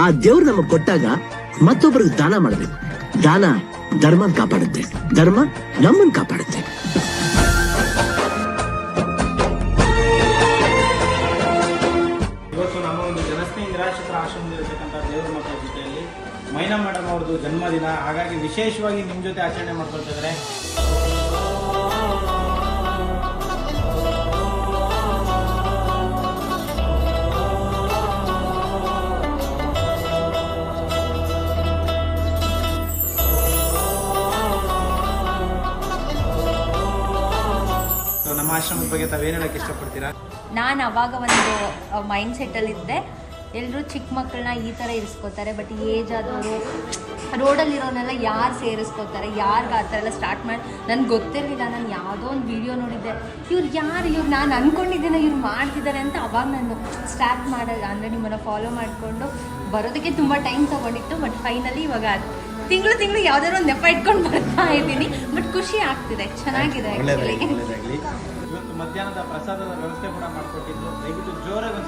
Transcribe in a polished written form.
ಆ ದೇವ್ರು ನಮಗ್ ಕೊಟ್ಟಾಗ ಮತ್ತೊಬ್ಬರಿಗೆ ದಾನ ಮಾಡ್ಬೇಕು. ದಾನ ಧರ್ಮನ್ ಕಾಪಾಡುತ್ತೆ, ಧರ್ಮ ನಮ್ಮನ್ ಕಾಪಾಡುತ್ತೆ. ಇವತ್ತು ನಮ್ಮ ಒಂದು ಜನಸ್ನೇಹಿ ನಿರಾಶ್ರಿತರ ಆಶ್ರಮದಲ್ಲಿರ್ತಕ್ಕಂಥ ದೇವರ ಮಕ್ಕಳ ಜೊತೆಯಲ್ಲಿ ಮೈನಾ ಮೇಡಮ್ ಅವ್ರದ್ದು ಜನ್ಮದಿನ, ಹಾಗಾಗಿ ವಿಶೇಷವಾಗಿ ನಿಮ್ಮ ಜೊತೆ ಆಚರಣೆ ಮಾಡ್ಕೊಳ್ತಾ ಇದ್ದಾರೆ. ನಮ್ಮ ಆಶ್ರಮದ ಬಗ್ಗೆ ತಾವೇನು ಹೇಳಕ್ಕೆ ಇಷ್ಟಪಡ್ತೀರಾ? ನಾನು ಅವಾಗ ಒಂದು ಮೈಂಡ್ ಸೆಟ್ಟಲ್ಲಿದ್ದೆ, ಎಲ್ಲರೂ ಚಿಕ್ಕ ಮಕ್ಕಳನ್ನ ಈ ಥರ ಇರಿಸ್ಕೋತಾರೆ, ಬಟ್ ಏಜ್ ಆದವರು ರೋಡಲ್ಲಿರೋನೆಲ್ಲ ಯಾರು ಸೇರಿಸ್ಕೋತಾರೆ, ಯಾರಿಗೆ ಆ ಥರ ಎಲ್ಲ ಸ್ಟಾರ್ಟ್ ಮಾಡಿ ನನಗೆ ಗೊತ್ತಿರಲಿಲ್ಲ. ನಾನು ಯಾವುದೋ ಒಂದು ವಿಡಿಯೋ ನೋಡಿದ್ದೆ, ಇವ್ರು ನಾನು ಅಂದ್ಕೊಂಡಿದ್ದೇನೆ ಇವ್ರು ಮಾಡ್ತಿದ್ದಾರೆ ಅಂತ. ಅವಾಗ ನಾನು ಸ್ಟಾರ್ಟ್ ಮಾಡೋದು ಅಂದರೆ ನಿಮ್ಮನ್ನು ಫಾಲೋ ಮಾಡಿಕೊಂಡು ಬರೋದಕ್ಕೆ ತುಂಬ ಟೈಮ್ ತೊಗೊಂಡಿತ್ತು. ಬಟ್ ಫೈನಲಿ ಇವಾಗ ತಿಂಗಳು ಯಾವ್ದಾದ್ರು ಒಂದು ನೆಪ ಇಟ್ಕೊಂಡು ಬರ್ತಾ ಇದ್ದೀನಿ. ಬಟ್ ಖುಷಿ ಆಗ್ತಿದೆ, ಚೆನ್ನಾಗಿದೆ. ಇವತ್ತು ಮಧ್ಯಾಹ್ನದ ಪ್ರಸಾದದ ವ್ಯವಸ್ಥೆ ಕೂಡ ಮಾಡಿಕೊಟ್ಟಿದ್ದು, ದಯವಿಟ್ಟು ಜೋರಾಗಿ